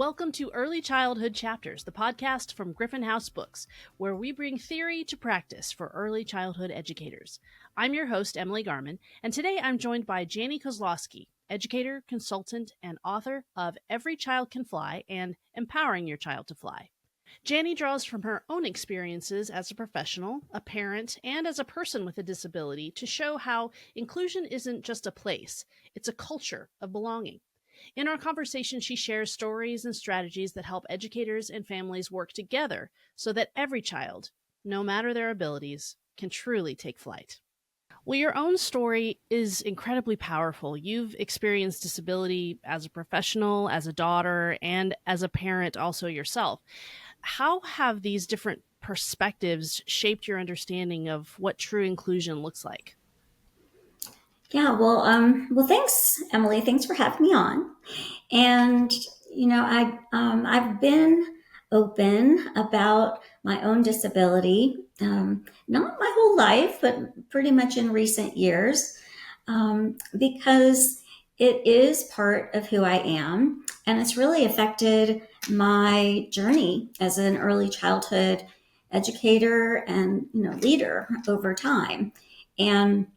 Welcome to Early Childhood Chapters, the podcast from Griffin House Books, where we bring theory to practice for early childhood educators. I'm your host, Emily Garman, and today I'm joined by Jani Kozlowski, educator, consultant, and author of Every Child Can Fly and Empowering Your Child to Fly. Jani draws from her own experiences as a professional, a parent, and as a person with a disability to show how inclusion isn't just a place, it's a culture of belonging. In our conversation, she shares stories and strategies that help educators and families work together so that every child, no matter their abilities, can truly take flight. Well, your own story is incredibly powerful. You've experienced disability as a professional, as a daughter, and as a parent also yourself. How have these different perspectives shaped your understanding of what true inclusion looks like? Well, thanks, Emily. Thanks for having me on. And I've been open about my own disability, not my whole life, but pretty much in recent years, because it is part of who I am, and it's really affected my journey as an early childhood educator and leader over time. And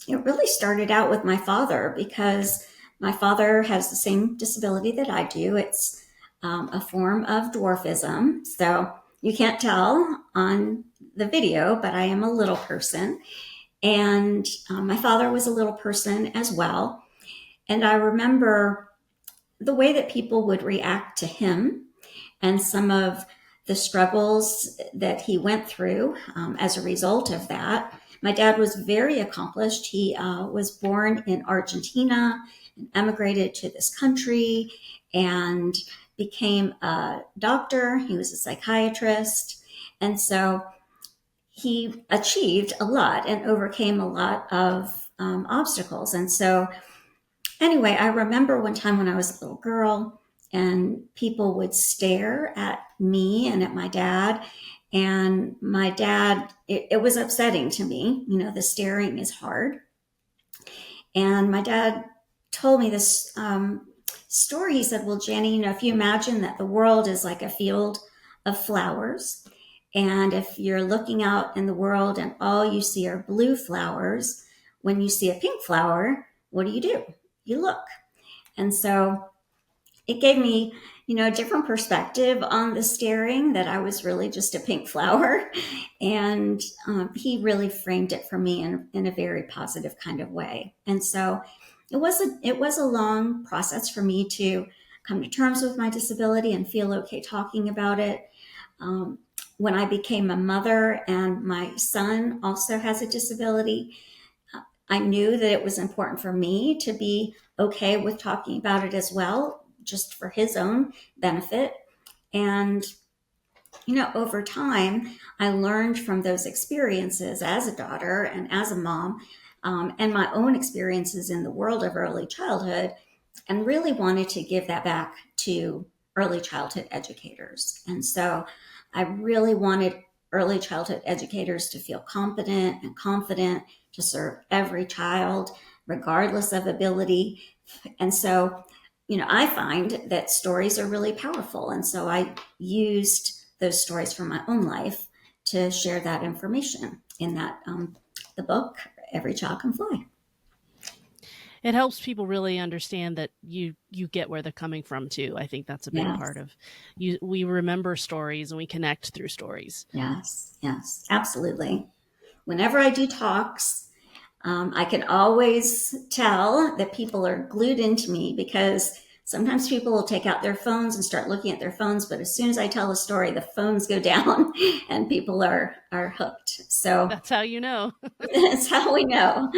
it really started out with my father because my father has the same disability that I do. It's a form of dwarfism. So you can't tell on the video, but I am a little person. And my father was a little person as well. And I remember the way that people would react to him and some of the struggles that he went through as a result of that. My dad was very accomplished. He was born in Argentina and emigrated to this country and became a doctor. He was a psychiatrist. And so he achieved a lot and overcame a lot of obstacles. And so anyway, I remember one time when I was a little girl and people would stare at me and at my dad. And my dad, it was upsetting to me. The staring is hard. And my dad told me this story. He said, well, Jani, if you imagine that the world is like a field of flowers, and if you're looking out in the world and all you see are blue flowers, when you see a pink flower, what do? You look. And so it gave me, a different perspective on the staring, that I was really just a pink flower. And he really framed it for me in a very positive kind of way. And so it was a long process for me to come to terms with my disability and feel okay talking about it. When I became a mother and my son also has a disability, I knew that it was important for me to be okay with talking about it as well, just for his own benefit. And, over time, I learned from those experiences as a daughter and as a mom, and my own experiences in the world of early childhood, and really wanted to give that back to early childhood educators. And so I really wanted early childhood educators to feel competent and confident to serve every child, regardless of ability. And so, I find that stories are really powerful. And so I used those stories from my own life to share that information in the book, Every Child Can Fly. It helps people really understand that you get where they're coming from too. I think that's a big part of you. We remember stories and we connect through stories. Yes, absolutely. Whenever I do talks, I can always tell that people are glued into me, because sometimes people will take out their phones and start looking at their phones, but as soon as I tell a story, the phones go down and people are hooked. So that's how you know. That's how we know.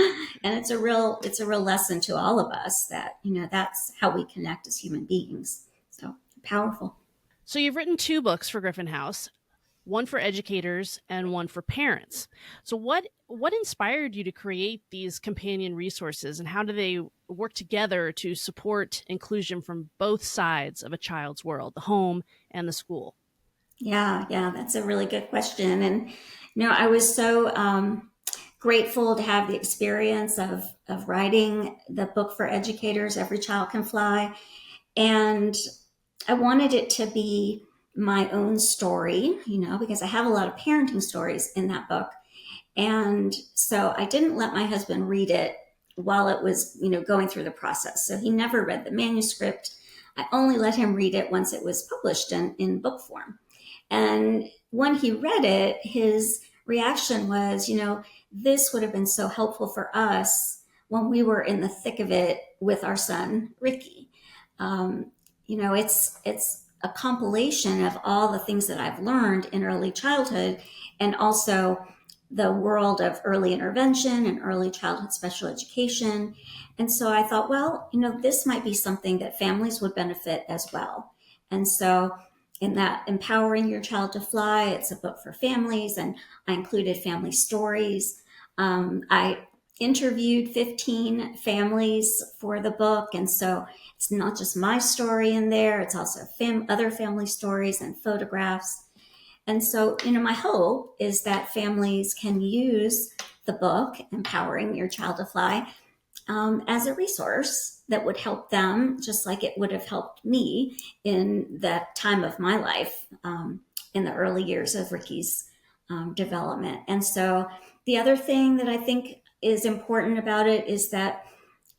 And it's a real lesson to all of us that, that's how we connect as human beings. So powerful. So you've written 2 books for Griffin House, one for educators and one for parents. So what inspired you to create these companion resources, and how do they work together to support inclusion from both sides of a child's world, the home and the school? Yeah, that's a really good question. And, I was so grateful to have the experience of writing the book for educators, Every Child Can Fly. And I wanted it to be my own story, because I have a lot of parenting stories in that book. And so I didn't let my husband read it while it was, going through the process. So he never read the manuscript. I only let him read it once it was published in book form. And when he read it, his reaction was, this would have been so helpful for us when we were in the thick of it with our son, Ricky. Um, it's a compilation of all the things that I've learned in early childhood, and also the world of early intervention and early childhood special education. And so I thought, well, this might be something that families would benefit as well. And so in that Empowering Your Child to Fly, it's a book for families, and I included family stories. I interviewed 15 families for the book, and so it's not just my story in there, it's also other family stories and photographs. And so, my hope is that families can use the book, Empowering Your Child to Fly, as a resource that would help them, just like it would have helped me in that time of my life, in the early years of Ricky's development. And so, the other thing that I think is important about it is that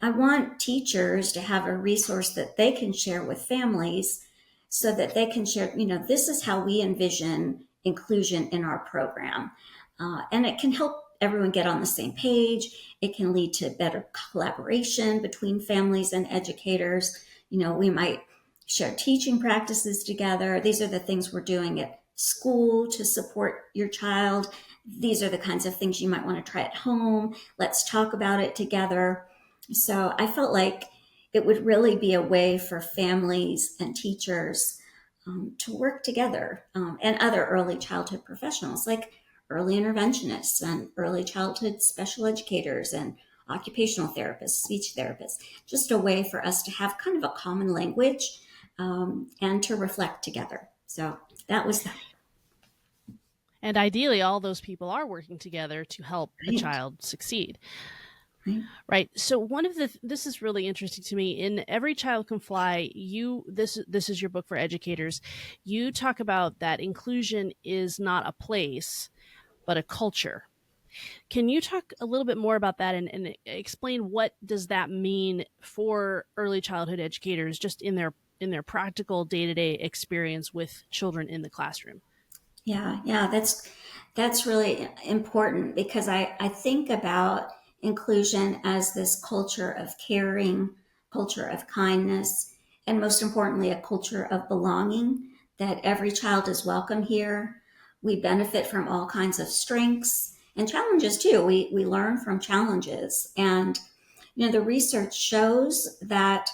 I want teachers to have a resource that they can share with families so that they can share, this is how we envision inclusion in our program. And it can help everyone get on the same page. It can lead to better collaboration between families and educators. We might share teaching practices together. These are the things we're doing at school to support your child. These are the kinds of things you might want to try at home. Let's talk about it together. So I felt like it would really be a way for families and teachers to work together, and other early childhood professionals like early interventionists and early childhood special educators and occupational therapists, speech therapists, just a way for us to have kind of a common language, and to reflect together. So that was that. And ideally, all those people are working together to help a Right. child succeed. Right. Right. So one of this is really interesting to me. In Every Child Can Fly, this is your book for educators. You talk about that inclusion is not a place, but a culture. Can you talk a little bit more about that, and explain what does that mean for early childhood educators just in their practical day-to-day experience with children in the classroom? Yeah, that's really important, because I think about inclusion as this culture of caring, culture of kindness, and most importantly, a culture of belonging, that every child is welcome here. We benefit from all kinds of strengths and challenges too. We learn from challenges. And, the research shows that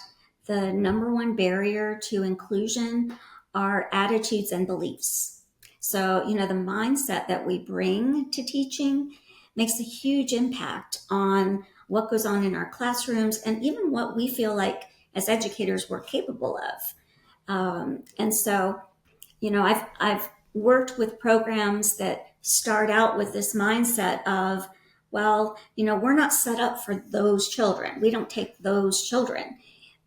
the number one barrier to inclusion are attitudes and beliefs. So, the mindset that we bring to teaching makes a huge impact on what goes on in our classrooms, and even what we feel like as educators we're capable of. And so, I've worked with programs that start out with this mindset of, well, we're not set up for those children. We don't take those children.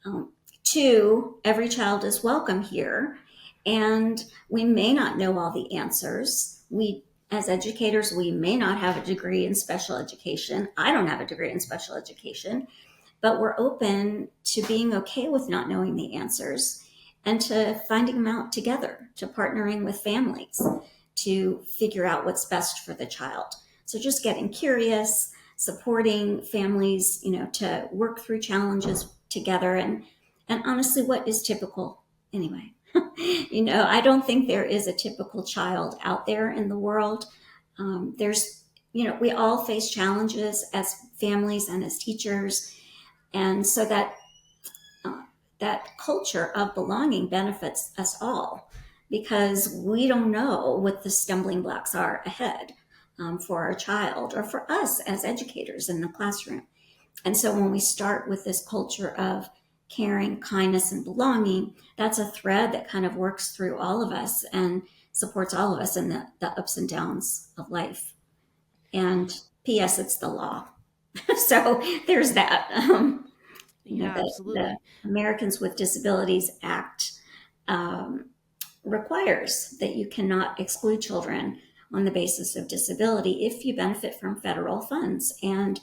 Um, Two, every child is welcome here, and we may not know all the answers. As educators, we may not have a degree in special education. I don't have a degree in special education, but we're open to being okay with not knowing the answers, and to finding them out together, to partnering with families to figure out what's best for the child. So just getting curious, supporting families, to work through challenges together, and honestly, what is typical anyway? I don't think there is a typical child out there in the world. We all face challenges as families and as teachers, and so uh, that culture of belonging benefits us all, because we don't know what the stumbling blocks are ahead, for our child or for us as educators in the classroom. And so when we start with this culture of caring, kindness, and belonging, that's a thread that kind of works through all of us and supports all of us in the ups and downs of life. And P.S., it's the law. So there's that. Yeah, The absolutely. Americans with Disabilities Act requires that you cannot exclude children on the basis of disability if you benefit from federal funds. And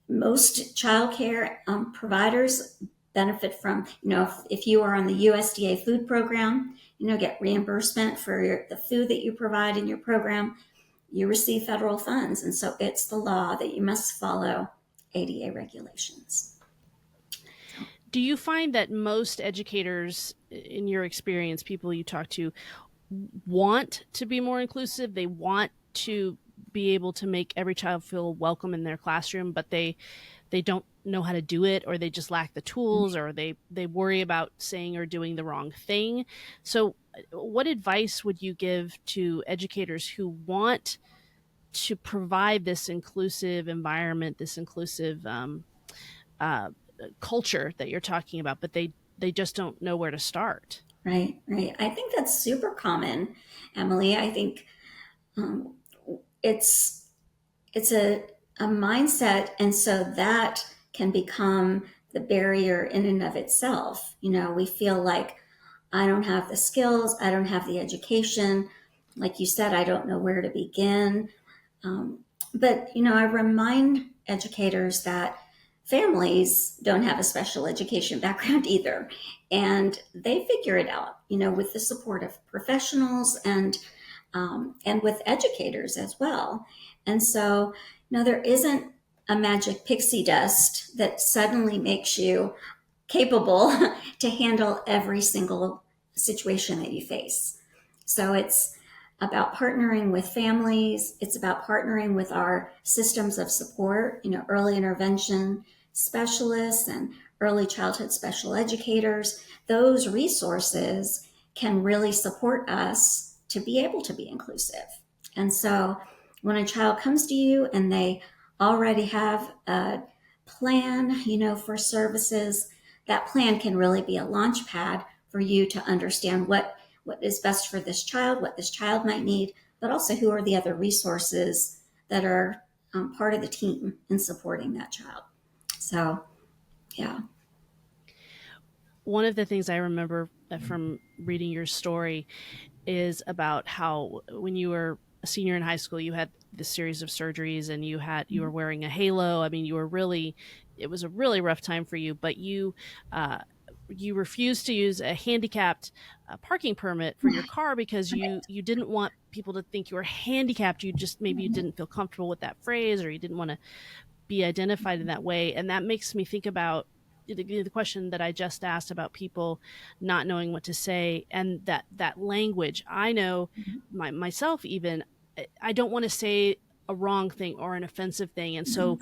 most child care providers benefit from, if you are on the USDA food program, get reimbursement for the food that you provide in your program. You receive federal funds. And so it's the law that you must follow ADA regulations. Do you find that most educators, in your experience, people you talk to, want to be more inclusive? They want to be able to make every child feel welcome in their classroom, but they don't know how to do it, or they just lack the tools, or they worry about saying or doing the wrong thing. So what advice would you give to educators who want to provide this inclusive environment, this inclusive culture that you're talking about, but they just don't know where to start? Right. I think that's super common, Emily. I think it's a mindset, and so that can become the barrier in and of itself. We feel like, I don't have the skills, I don't have the education. Like you said, I don't know where to begin. But I remind educators that families don't have a special education background either, and they figure it out, with the support of professionals and with educators as well. And so, there isn't a magic pixie dust that suddenly makes you capable to handle every single situation that you face. So it's about partnering with families. It's about partnering with our systems of support, early intervention specialists and early childhood special educators. Those resources can really support us to be able to be inclusive. And so when a child comes to you and they already have a plan, for services, that plan can really be a launch pad for you to understand what is best for this child, what this child might need, but also who are the other resources that are part of the team in supporting that child. So, yeah. One of the things I remember from reading your story is about how when you were a senior in high school, you had this series of surgeries and you were wearing a halo. I mean, it was a really rough time for you, but you refused to use a handicapped parking permit for your car because you didn't want people to think you were handicapped. Maybe you didn't feel comfortable with that phrase, or you didn't want to be identified in that way. And that makes me think about the question that I just asked about people not knowing what to say, and that language. I know myself, even, I don't want to say a wrong thing or an offensive thing. And so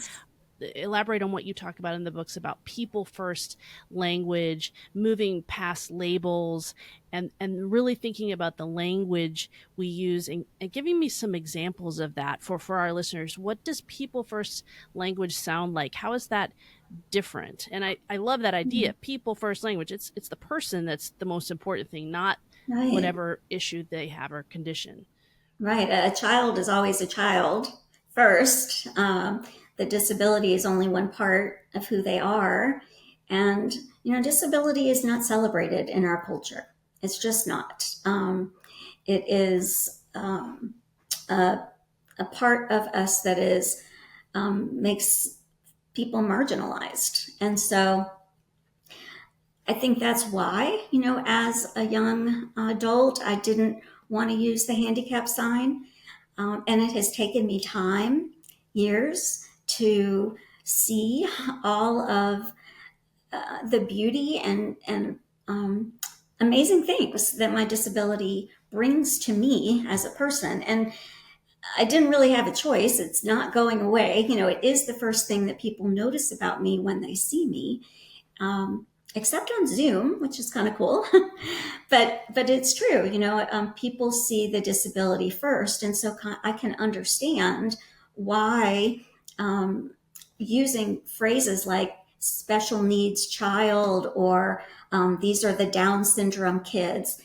elaborate on what you talk about in the books about people first language, moving past labels, and really thinking about the language we use, and giving me some examples of that for our listeners. What does people first language sound like? How is that different? And I love that idea, people first language. It's the person that's the most important thing, not Right. whatever issue they have or condition. Right. A child is always a child first. The disability is only one part of who they are. And, disability is not celebrated in our culture. It's just not. It is a part of us that is makes people marginalized. And so I think that's why, as a young adult, I didn't want to use the handicap sign. And it has taken me years, to see all of the beauty and amazing things that my disability brings to me as a person. And I didn't really have a choice. It's not going away. It is the first thing that people notice about me when they see me. Except on Zoom, which is kind of cool. but it's true, people see the disability first. And so I can understand why using phrases like special needs child, or these are the Down syndrome kids,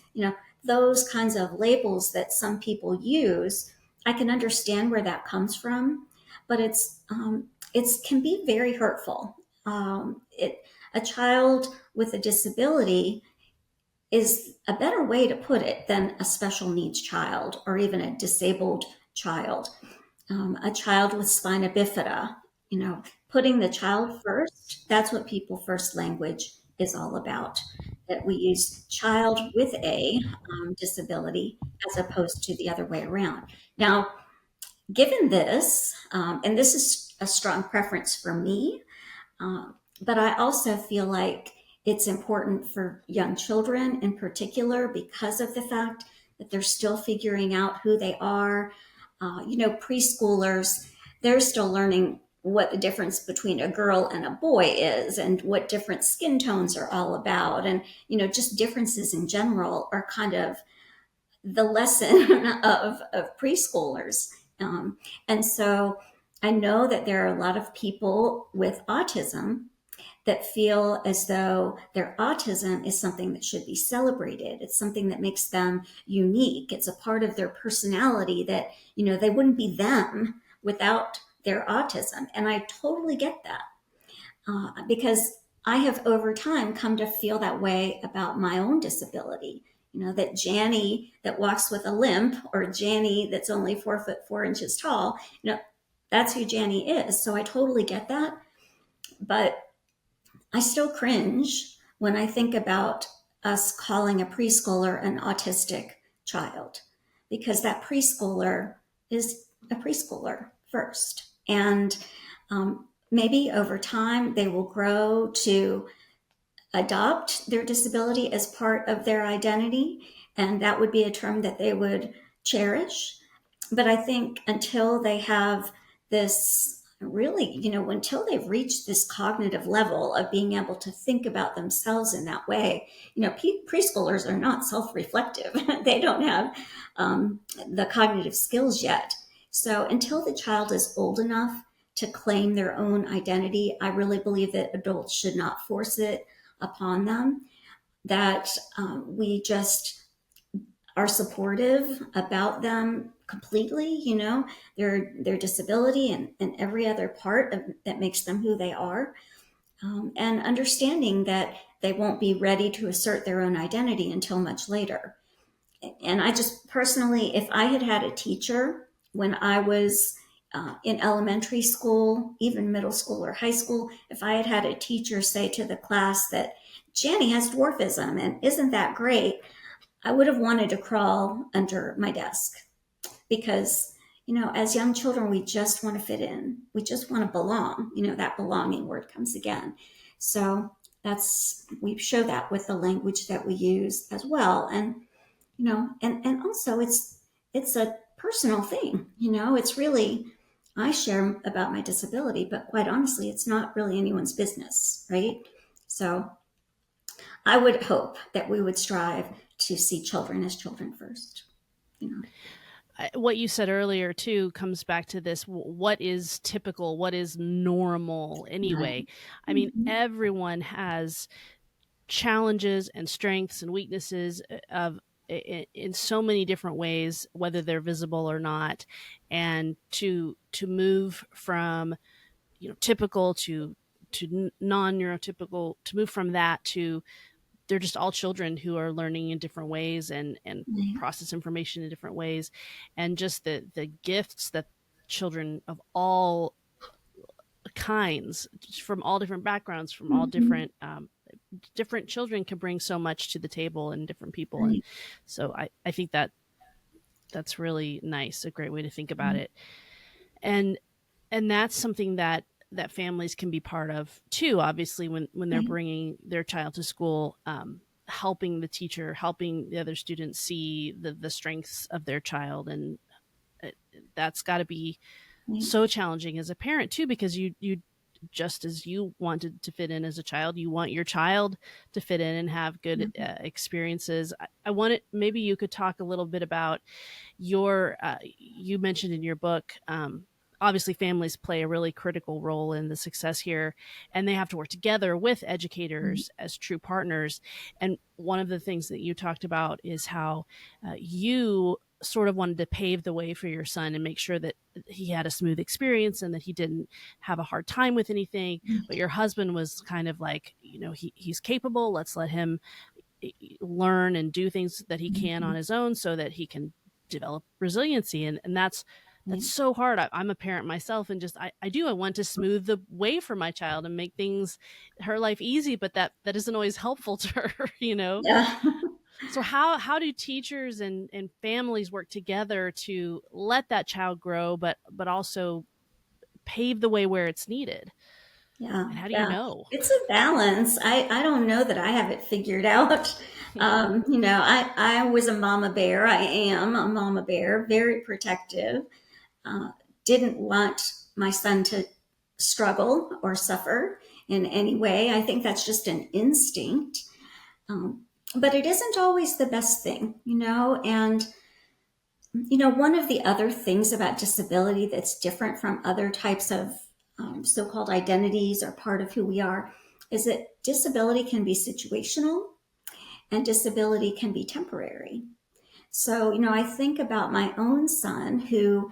those kinds of labels that some people use, I can understand where that comes from, but it can be very hurtful. A child with a disability is a better way to put it than a special needs child or even a disabled child. A child with spina bifida, putting the child first, that's what people first language is all about. That we use child with a disability as opposed to the other way around. Now, given this, and this is a strong preference for me, but I also feel like it's important for young children in particular because of the fact that they're still figuring out who they are. Preschoolers, they're still learning what the difference between a girl and a boy is and what different skin tones are all about. And, just differences in general are kind of the lesson of preschoolers. And so I know that there are a lot of people with autism that feel as though their autism is something that should be celebrated. It's something that makes them unique. It's a part of their personality that, they wouldn't be them without their autism. And I totally get that because I have over time come to feel that way about my own disability. That Jani that walks with a limp or Jani that's only 4'4" tall, that's who Jani is. So I totally get that. But I still cringe when I think about us calling a preschooler an autistic child because that preschooler is a preschooler first. And maybe over time they will grow to adopt their disability as part of their identity. And that would be a term that they would cherish. But I think until they have this really, until they've reached this cognitive level of being able to think about themselves in that way, preschoolers are not self-reflective. They don't have the cognitive skills yet. So until the child is old enough to claim their own identity, I really believe that adults should not force it upon them, that we just are supportive about them completely, their disability and every other part that makes them who they are, and understanding that they won't be ready to assert their own identity until much later. And I just personally, if I had a teacher when I was in elementary school, even middle school or high school, if I had a teacher say to the class that Jani has dwarfism and isn't that great, I would have wanted to crawl under my desk because, as young children, we just want to fit in. We just want to belong. That belonging word comes again. So we show that with the language that we use as well. And, and also it's a personal thing. It's really, I share about my disability, but quite honestly, it's not really anyone's business, right? So I would hope that we would strive to see children as children first. What you said earlier too comes back to this: what is typical, what is normal anyway? Right. I mean, everyone has challenges and strengths and weaknesses in so many different ways, whether they're visible or not. And to move from typical to non-neurotypical, to move from that to they're just all children who are learning in different ways and Right. process information in different ways, and just the gifts that children of all kinds, from all different backgrounds, from all different children, can bring so much to the table, and different people. Right. And so I think that's really nice, a great way to think about it. And that's something that families can be part of too, obviously, when they're Right. bringing their child to school, helping the teacher, helping the other students see the strengths of their child. And that's got to be Right. so challenging as a parent too, because you just as you wanted to fit in as a child, you want your child to fit in and have good experiences. I wanted, maybe you could talk a little bit about your you mentioned in your book, obviously families play a really critical role in the success here, and they have to work together with educators as true partners. And one of the things that you talked about is how you sort of wanted to pave the way for your son and make sure that he had a smooth experience and that he didn't have a hard time with anything. But your husband was kind of like, he's capable. Let's let him learn and do things that he can on his own so that he can develop resiliency. And that's so hard. I'm a parent myself, and just I want to smooth the way for my child and make her life easy, but that isn't always helpful to her, you know. Yeah. So how do teachers and families work together to let that child grow, but also pave the way where it's needed? Yeah, And how do you yeah. know? It's a balance. I don't know that I have it figured out. I was a mama bear. I am a mama bear, very protective. Uh, didn't want my son to struggle or suffer in any way. I think that's just an instinct. Um, but it isn't always the best thing, and one of the other things about disability that's different from other types of so called identities or part of who we are is that disability can be situational and disability can be temporary. So, I think about my own son who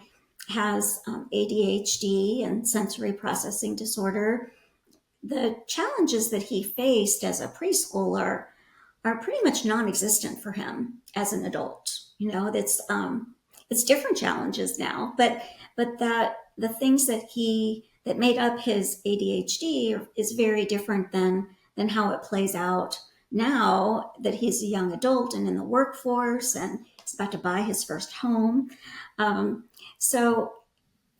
has ADHD and sensory processing disorder. The challenges that he faced as a preschooler are pretty much non-existent for him as an adult. It's different challenges now, but that the things that made up his ADHD is very different than how it plays out now that he's a young adult and in the workforce and he's about to buy his first home. So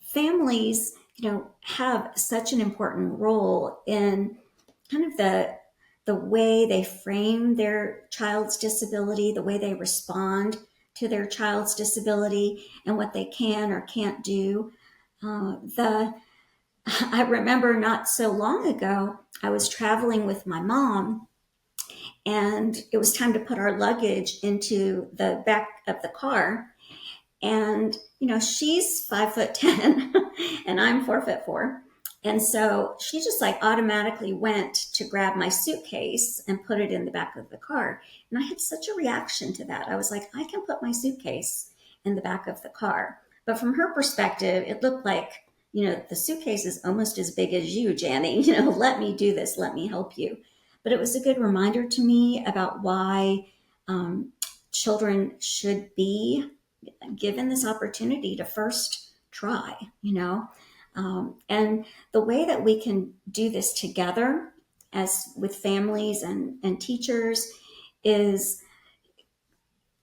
families, have such an important role in kind of the way they frame their child's disability, the way they respond to their child's disability, and what they can or can't do. I remember not so long ago, I was traveling with my mom, and it was time to put our luggage into the back of the car. And, she's 5'10" and I'm 4'4". And so she just like automatically went to grab my suitcase and put it in the back of the car. And I had such a reaction to that. I was like, I can put my suitcase in the back of the car. But from her perspective, it looked like, the suitcase is almost as big as you, Jani. Let me do this. Let me help you. But it was a good reminder to me about why children should be given this opportunity to first try, and the way that we can do this together as with families and teachers is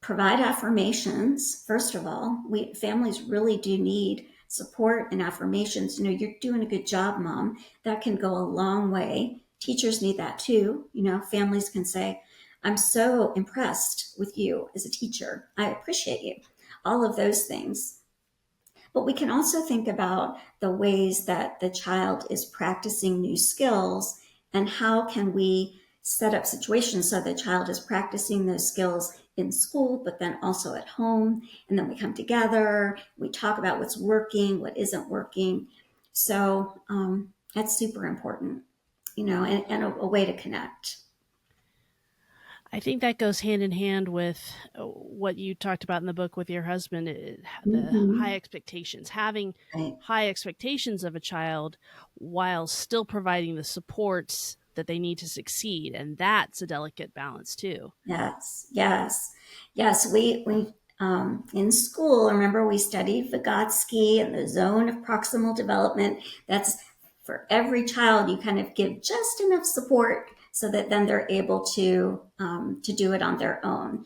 provide affirmations. First of all, families really do need support and affirmations. You're doing a good job, Mom. That can go a long way. Teachers need that too. Families can say, I'm so impressed with you as a teacher. I appreciate you. All of those things. But we can also think about the ways that the child is practicing new skills and how can we set up situations so the child is practicing those skills in school, but then also at home. And then we come together, we talk about what's working, what isn't working. So that's super important, and a way to connect. I think that goes hand in hand with what you talked about in the book with your husband, the high expectations, having high expectations of a child while still providing the supports that they need to succeed. And that's a delicate balance too. Yes. We in school, remember we studied Vygotsky and the zone of proximal development. That's for every child, you kind of give just enough support so that then they're able to do it on their own.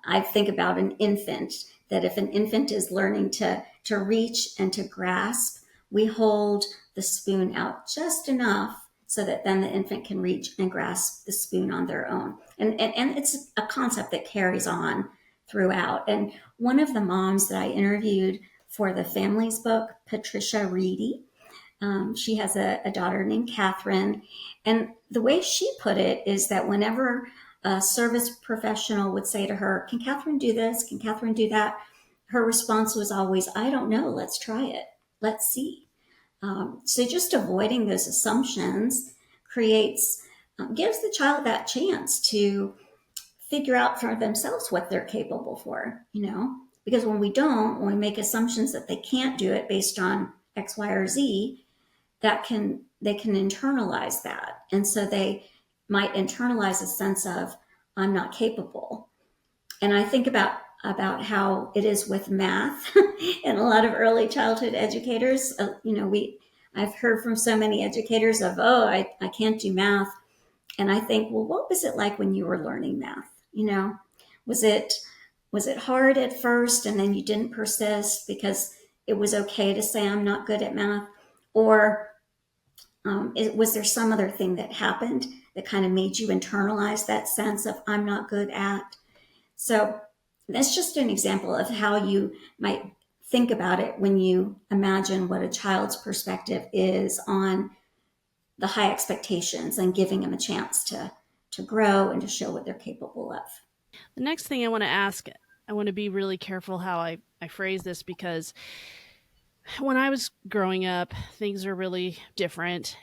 I think about an infant, that if an infant is learning to reach and to grasp, we hold the spoon out just enough so that then the infant can reach and grasp the spoon on their own. And it's a concept that carries on throughout. And one of the moms that I interviewed for the Families book, Patricia Reedy, she has a daughter named Catherine. And the way she put it is that whenever a service professional would say to her, can Catherine do this? Can Catherine do that? Her response was always, I don't know. Let's try it. Let's see. So just avoiding those assumptions gives the child that chance to figure out for themselves what they're capable for, because when we make assumptions that they can't do it based on X, Y, or Z, they can internalize that. And so they might internalize a sense of, I'm not capable. And I think about how it is with math and a lot of early childhood educators. I've heard from so many educators of, oh, I can't do math. And I think, well, what was it like when you were learning math? Was it hard at first and then you didn't persist because it was okay to say I'm not good at math? Or was there some other thing that happened that kind of made you internalize that sense of I'm not good at? So that's just an example of how you might think about it when you imagine what a child's perspective is on the high expectations and giving them a chance to grow and to show what they're capable of. The next thing I want to ask, I want to be really careful how I phrase this, because when I was growing up, things are really different.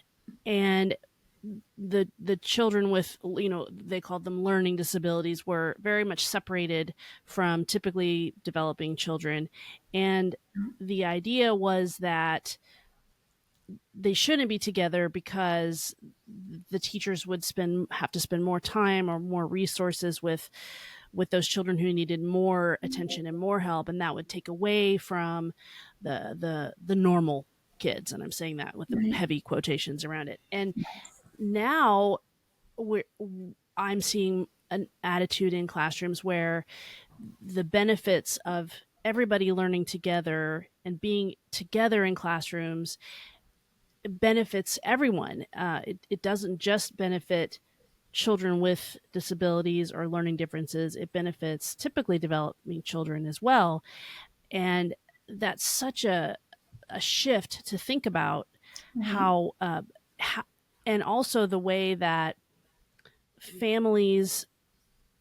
And the children with, they called them learning disabilities, were very much separated from typically developing children. And the idea was that they shouldn't be together because the teachers would have to spend more time or more resources with those children who needed more attention and more help, and that would take away from the normal kids. And I'm saying that with the Right. heavy quotations around it. And now we're I'm seeing an attitude in classrooms where the benefits of everybody learning together and being together in classrooms benefits everyone. It doesn't just benefit children with disabilities or learning differences. It benefits typically developing children as well. And that's such a shift to think about Right. how, and also the way that families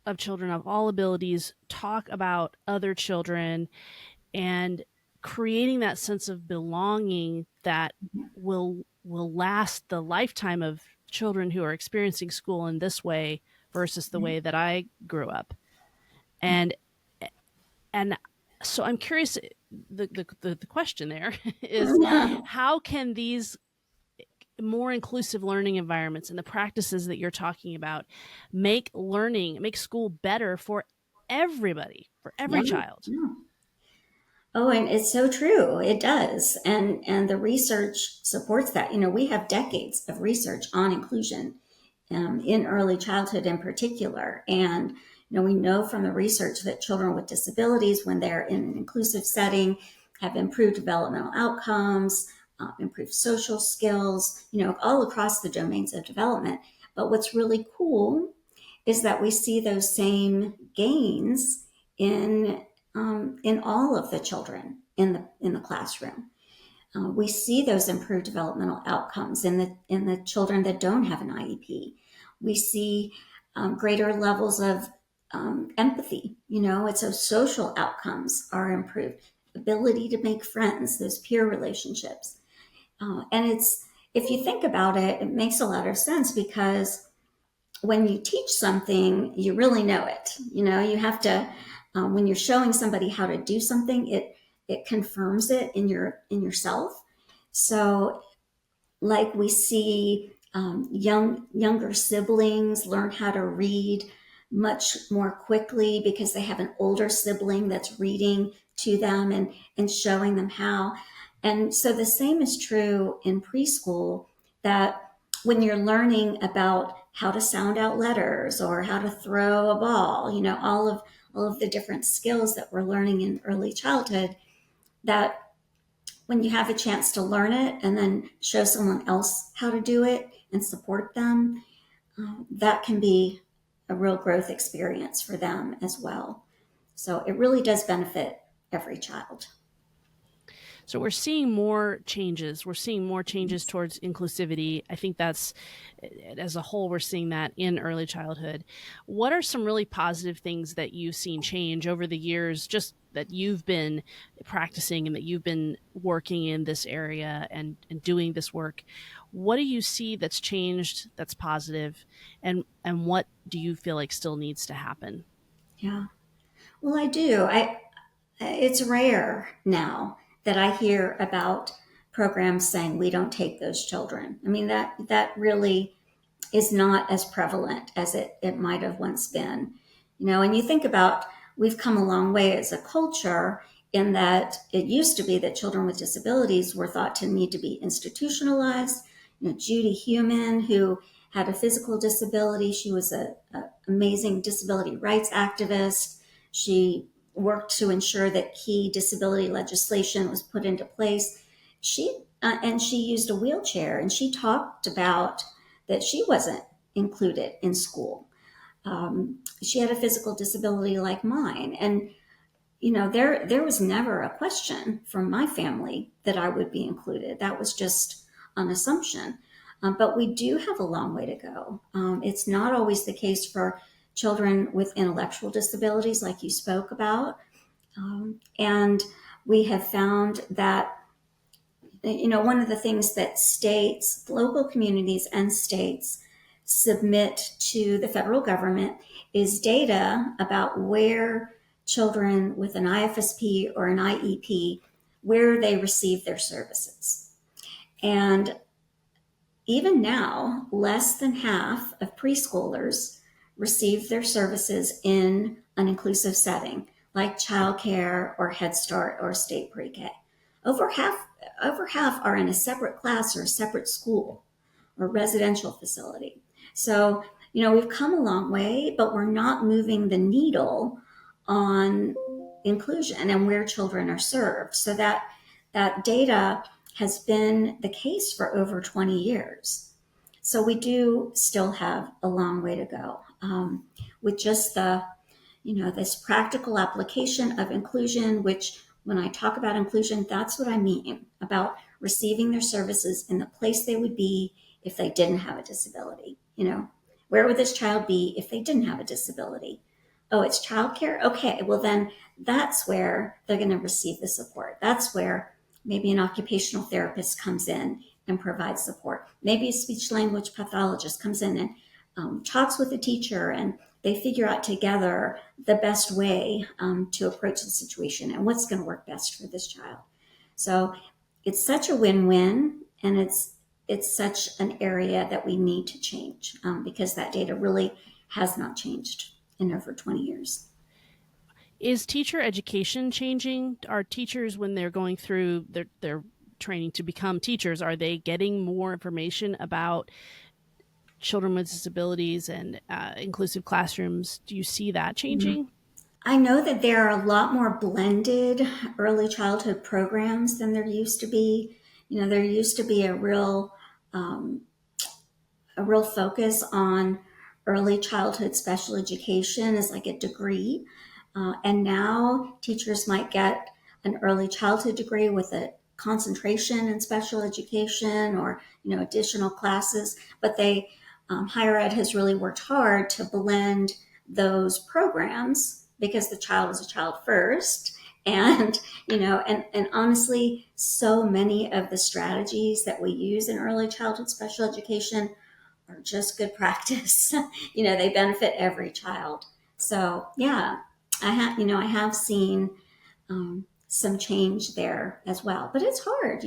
of children of all abilities talk about other children, and creating that sense of belonging that will last the lifetime of children who are experiencing school in this way versus the way that I grew up. And and so I'm curious, the question there is, Yeah. how can these more inclusive learning environments and the practices that you're talking about make school better for everybody, for every Yeah. child? Yeah. Oh, and it's so true. It does. And the research supports that. We have decades of research on inclusion in early childhood in particular. And we know from the research that children with disabilities, when they're in an inclusive setting, have improved developmental outcomes, improved social skills, all across the domains of development. But what's really cool is that we see those same gains in all of the children in the classroom. We see those improved developmental outcomes in the children that don't have an IEP. We see greater levels of empathy. It's those social outcomes are improved, ability to make friends, those peer relationships, and it's if you think about it, it makes a lot of sense because when you teach something, you really know it. You have to when you're showing somebody how to do something, it confirms it in yourself. So, like we see younger siblings learn how to read much more quickly because they have an older sibling that's reading to them and showing them how. And so the same is true in preschool, that when you're learning about how to sound out letters or how to throw a ball, all of the different skills that we're learning in early childhood, that when you have a chance to learn it and then show someone else how to do it and support them, that can be a real growth experience for them as well. So it really does benefit every child. So we're seeing more changes. We're seeing more changes towards inclusivity. I think that's, as a whole, we're seeing that in early childhood. What are some really positive things that you've seen change over the years, just that you've been practicing and that you've been working in this area and doing this work? What do you see that's changed, that's positive, and what do you feel like still needs to happen? Yeah. Well, I do. It's rare now that I hear about programs saying we don't take those children. I mean, that really is not as prevalent as it might have once been. And you think about, we've come a long way as a culture in that it used to be that children with disabilities were thought to need to be institutionalized. Judy Heumann, who had a physical disability, she was an amazing disability rights activist. She worked to ensure that key disability legislation was put into place. And she used a wheelchair, and she talked about that she wasn't included in school. She had a physical disability like mine, and there was never a question from my family that I would be included. That was just an assumption. But we do have a long way to go. It's not always the case for children with intellectual disabilities, like you spoke about. And we have found that, one of the things that states, local communities, and states submit to the federal government is data about where children with an IFSP or an IEP, where they receive their services. And even now, less than half of preschoolers receive their services in an inclusive setting, like childcare or Head Start or state pre-K. Over half are in a separate class or a separate school or residential facility. So, we've come a long way, but we're not moving the needle on inclusion and where children are served. So that data has been the case for over 20 years. So we do still have a long way to go with just this practical application of inclusion, which when I talk about inclusion, that's what I mean about receiving their services in the place they would be if they didn't have a disability. Where would this child be if they didn't have a disability? Oh, it's childcare? Okay, well then that's where they're going to receive the support. That's where maybe an occupational therapist comes in and provides support. Maybe a speech language pathologist comes in and talks with the teacher, and they figure out together the best way to approach the situation and what's going to work best for this child. So it's such a win-win, and it's such an area that we need to change because that data really has not changed in over 20 years. Is teacher education changing? Are teachers, when they're going through their training to become teachers, are they getting more information about children with disabilities and inclusive classrooms? Do you see that changing? Mm-hmm. I know that there are a lot more blended early childhood programs than there used to be. There used to be a real focus on early childhood special education as like a degree. And now teachers might get an early childhood degree with a concentration in special education or, additional classes. But higher ed has really worked hard to blend those programs because the child is a child first. And, and honestly, so many of the strategies that we use in early childhood special education are just good practice. They benefit every child. So yeah, I have seen some change there as well, but it's hard.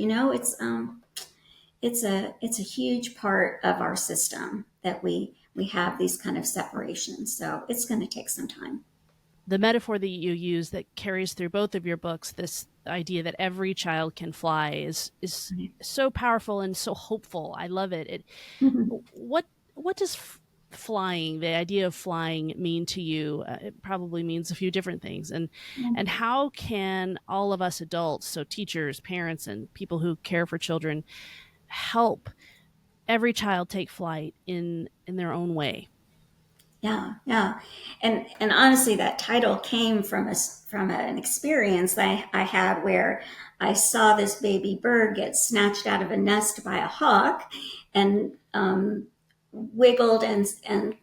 It's a huge part of our system that we have these kind of separations. So it's going to take some time. The metaphor that you use that carries through both of your books, this idea that every child can fly, is so powerful and so hopeful. I love it. What does flying, the idea of flying, mean to you? It probably means a few different things. And how can all of us adults, so teachers, parents, and people who care for children, help every child take flight in their own way? Yeah. And honestly, that title came from an experience that I had where I saw this baby bird get snatched out of a nest by a hawk and wiggled and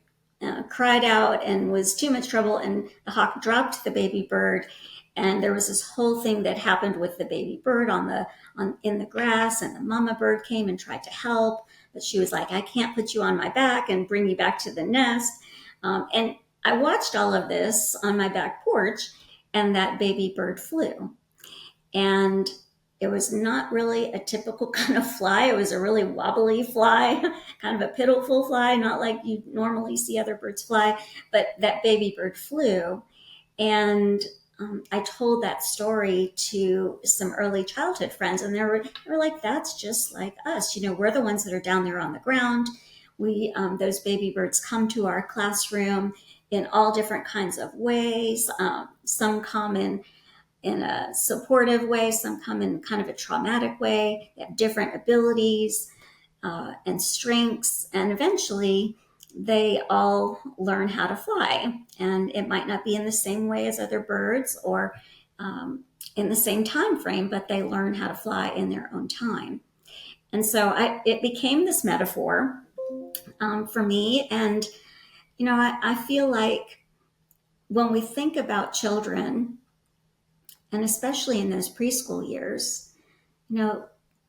cried out and was too much trouble, and the hawk dropped the baby bird. And there was this whole thing that happened with the baby bird in the grass, and the mama bird came and tried to help, but she was like, I can't put you on my back and bring you back to the nest. And I watched all of this on my back porch, and that baby bird flew. And It was not really a typical kind of fly. It was a really wobbly fly, kind of a pitiful fly, not like you normally see other birds fly, but that baby bird flew. And I told that story to some early childhood friends, and they were like, "That's just like us. We're the ones that are down there on the ground. Those baby birds come to our classroom in all different kinds of ways. Some come in a supportive way, some come in kind of a traumatic way. They have different abilities and strengths, and eventually they all learn how to fly. And it might not be in the same way as other birds or in the same time frame, but they learn how to fly in their own time. And so it became this metaphor for me. And, I feel like when we think about children, and especially in those preschool years,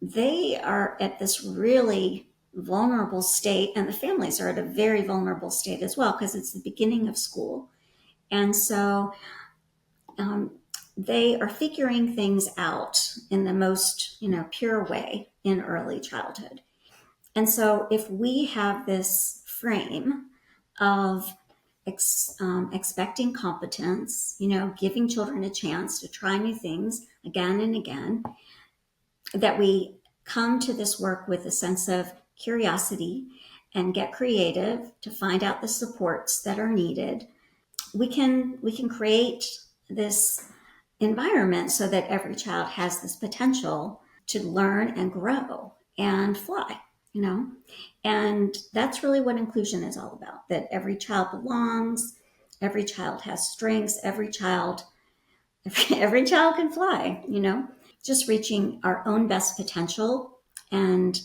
they are at this really vulnerable state, and the families are at a very vulnerable state as well, because it's the beginning of school. And so they are figuring things out in the most, pure way in early childhood. And so if we have this frame of expecting competence, giving children a chance to try new things again and again, that we come to this work with a sense of curiosity and get creative to find out the supports that are needed, we can create this environment so that every child has this potential to learn and grow and fly, and that's really what inclusion is all about, that every child belongs, every child has strengths, every child can fly, just reaching our own best potential and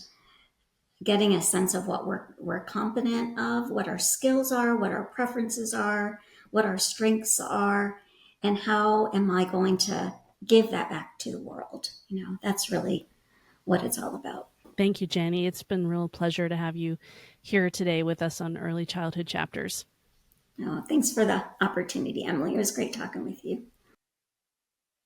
getting a sense of what we're competent of, what our skills are, what our preferences are, what our strengths are, and how am I going to give that back to the world. That's really what it's all about. Thank you, Jani. It's been a real pleasure to have you here today with us on Early Childhood Chapters. Oh, thanks for the opportunity, Emily. It was great talking with you.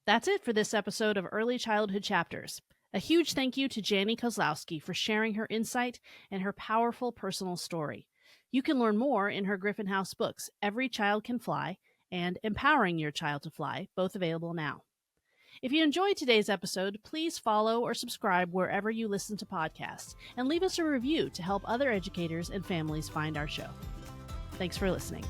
That's it for this episode of Early Childhood Chapters. A huge thank you to Jani Kozlowski for sharing her insight and her powerful personal story. You can learn more in her Griffin House books, Every Child Can Fly and Empowering Your Child to Fly, both available now. If you enjoyed today's episode, please follow or subscribe wherever you listen to podcasts and leave us a review to help other educators and families find our show. Thanks for listening.